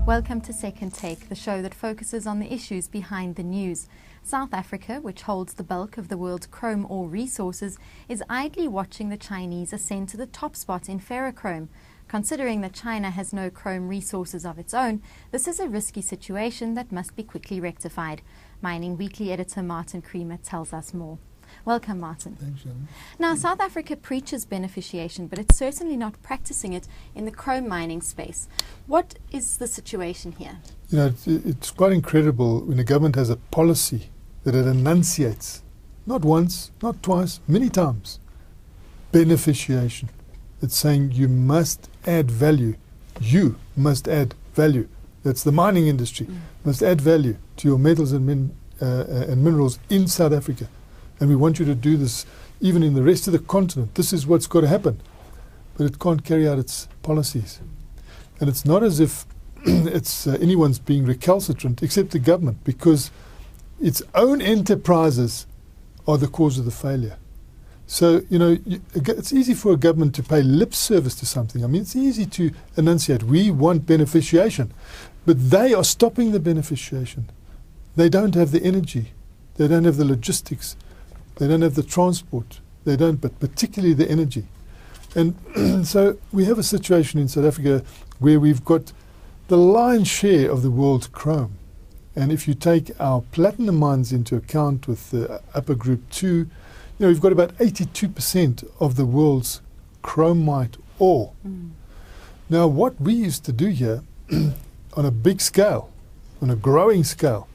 Welcome to Second Take, the show that focuses on the issues behind the news. South Africa, which holds the bulk of the world's chrome ore resources, is idly watching the Chinese ascend to the top spot in ferrochrome. Considering that China has no chrome resources of its own, this is a risky situation that must be quickly rectified. Mining Weekly editor Martin Creamer tells us more. Welcome, Martin. Thanks, Shannon. Now, South Africa preaches beneficiation, but it's certainly not practicing it in the chrome mining space. What is the situation here? You know, it's quite incredible when a government has a policy that it enunciates, not once, not twice, many times, beneficiation. It's saying you must add value. You must add value. That's the mining industry. Must add value to your metals and minerals in South Africa. And we want you to do this even in the rest of the continent. This is what's got to happen. But it can't carry out its policies. And it's not as if it's anyone's being recalcitrant except the government, because its own enterprises are the cause of the failure. So, you know, it's easy for a government to pay lip service to something. I mean, it's easy to enunciate, we want beneficiation. But they are stopping the beneficiation. They don't have the energy. They don't have the logistics. They don't have the transport. They don't, but particularly the energy. And so we have a situation in South Africa where we've got the lion's share of the world's chrome. And if you take our platinum mines into account with the upper group 2, you know, we've got about 82% of the world's chromite ore. Now, what we used to do here on a big scale, on a growing scale,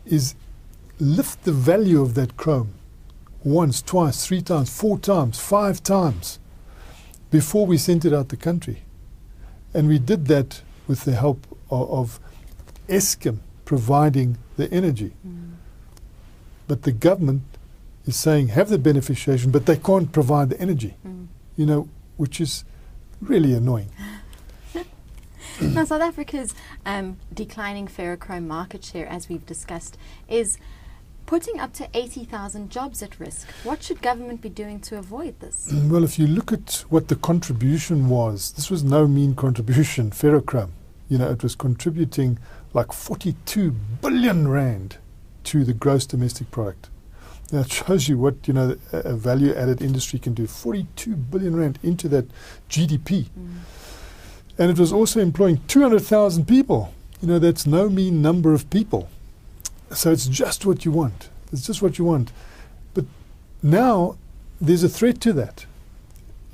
is lift the value of that chrome once, twice, 3 times, 4 times, 5 times before we sent it out the country. And we did that with the help of Eskom providing the energy. But the government is saying have the beneficiation, but they can't provide the energy, you know, which is really annoying. Now, South Africa's declining ferrochrome market share, as we've discussed, is putting up to 80,000 jobs at risk. What should government be doing to avoid this? Well, if you look at what the contribution was, this was no mean contribution, ferrochrome. You know, it was contributing like 42 billion rand to the gross domestic product. Now, it shows you what, you know, a value-added industry can do. 42 billion rand into that GDP. And it was also employing 200,000 people. You know, that's no mean number of people. So it's just what you want. It's just what you want. But now there's a threat to that.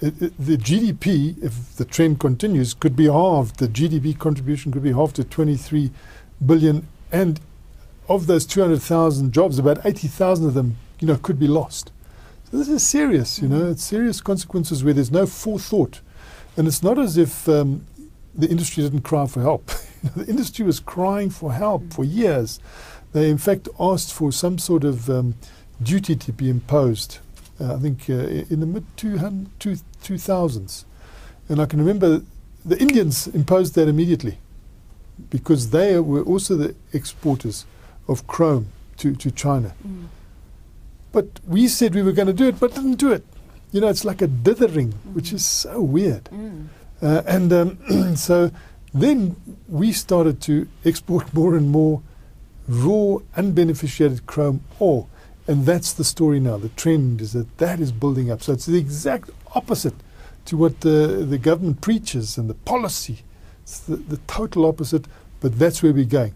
The GDP, if the trend continues, could be halved. The GDP contribution could be halved to 23 billion. And of those 200,000 jobs, about 80,000 of them, you know, could be lost. So this is serious, you know. It's serious consequences where there's no forethought. And it's not as if the industry didn't cry for help. The industry was crying for help for years. They, in fact, asked for some sort of duty to be imposed, I think in the mid-2000s. And I can remember the Indians imposed that immediately because they were also the exporters of chrome to China. But we said we were going to do it, but didn't do it. You know, it's like a dithering, which is so weird. So then we started to export more and more raw, unbeneficiated chrome ore. And that's the story now. The trend is that is building up. So it's the exact opposite to what the government preaches and the policy. It's the total opposite, but that's where we're going.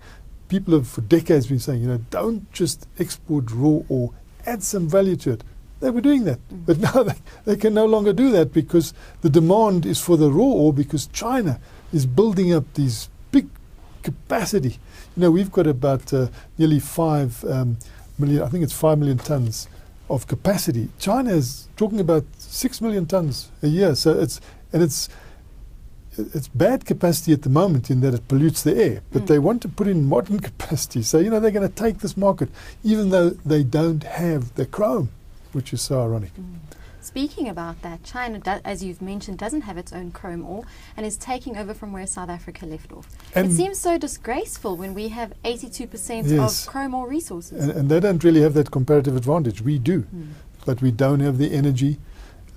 People have for decades been saying, you know, don't just export raw ore, add some value to it. They were doing that. But now they can no longer do that because the demand is for the raw ore because China is building up these big capacity. You know, we've got about nearly 5 million, I think it's 5 million tons of capacity. China is talking about 6 million tons a year. So it's bad capacity at the moment in that it pollutes the air, but they want to put in modern capacity. So, you know, they're going to take this market even though they don't have the chrome, which is so ironic. Speaking about that, China, as you've mentioned, doesn't have its own chrome ore and is taking over from where South Africa left off. And it seems so disgraceful when we have 82% of chrome ore resources. And they don't really have that comparative advantage. We do, but we don't have the energy.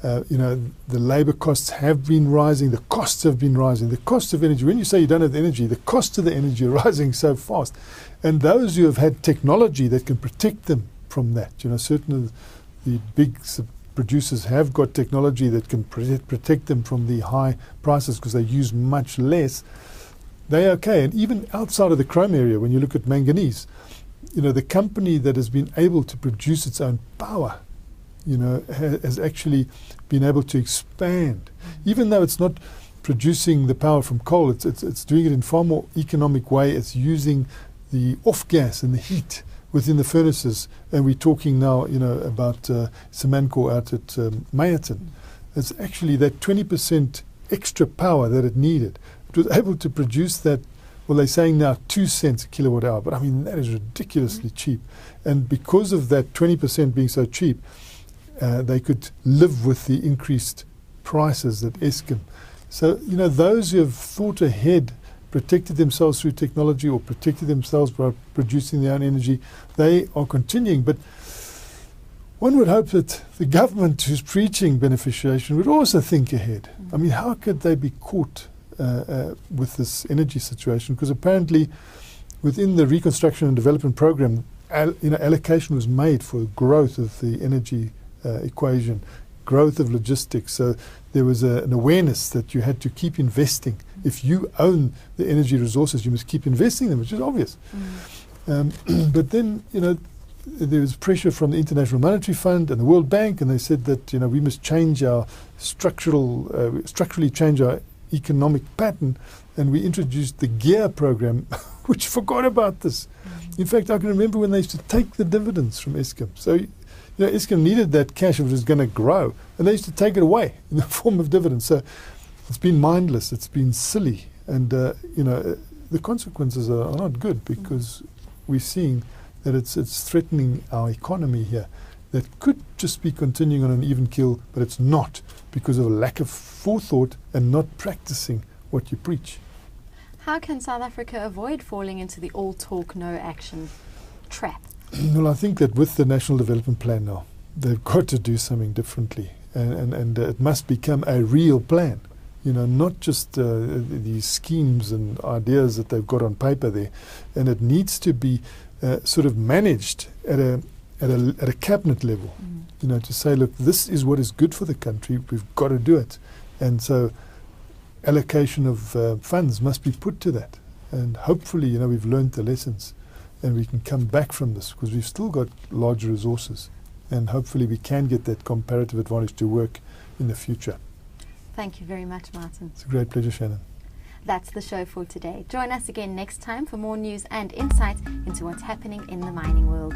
The labour costs have been rising, the costs have been rising, the cost of energy. When you say you don't have the energy, the cost of the energy are rising so fast. And those who have had technology that can protect them from that, certain of the big producers have got technology that can protect them from the high prices because they use much less, they're okay. And even outside of the chrome area, when you look at manganese, the company that has been able to produce its own power, has actually been able to expand. Even though it's not producing the power from coal, it's doing it in far more economic way. It's using the off gas and the heat within the furnaces, and we're talking now, about Samancor out at Meyerton. It's actually that 20% extra power that it needed. It was able to produce that. Well, they're saying now 2 cents a kilowatt hour, but I mean that is ridiculously cheap. And because of that 20% being so cheap, they could live with the increased prices at Eskom. So, those who have thought ahead, protected themselves through technology or protected themselves by producing their own energy, they are continuing. But one would hope that the government who's preaching beneficiation would also think ahead. I mean, how could they be caught with this energy situation? Because apparently within the reconstruction and development program, allocation was made for growth of the energy equation, growth of logistics. So there was an awareness that you had to keep investing. If you own the energy resources, you must keep investing them, which is obvious. But then, there was pressure from the International Monetary Fund and the World Bank, and they said that, we must change our structurally change our economic pattern, and we introduced the GEAR program, which forgot about this. In fact, I can remember when they used to take the dividends from Eskom. So, Eskom needed that cash if it was going to grow, and they used to take it away in the form of dividends. So it's been mindless, it's been silly, and the consequences are not good, because we're seeing that it's threatening our economy here. That could just be continuing on an even keel, but it's not, because of a lack of forethought and not practicing what you preach. How can South Africa avoid falling into the all talk, no action trap? Well, I think that with the National Development Plan now, they've got to do something differently, and it must become a real plan. Not just these schemes and ideas that they've got on paper there, and it needs to be sort of managed at a cabinet level. To say, look, this is what is good for the country. We've got to do it, and so allocation of funds must be put to that. And hopefully, we've learned the lessons, and we can come back from this, because we've still got large resources, and hopefully we can get that comparative advantage to work in the future. Thank you very much, Martin. It's a great pleasure, Shannon. That's the show for today. Join us again next time for more news and insight into what's happening in the mining world.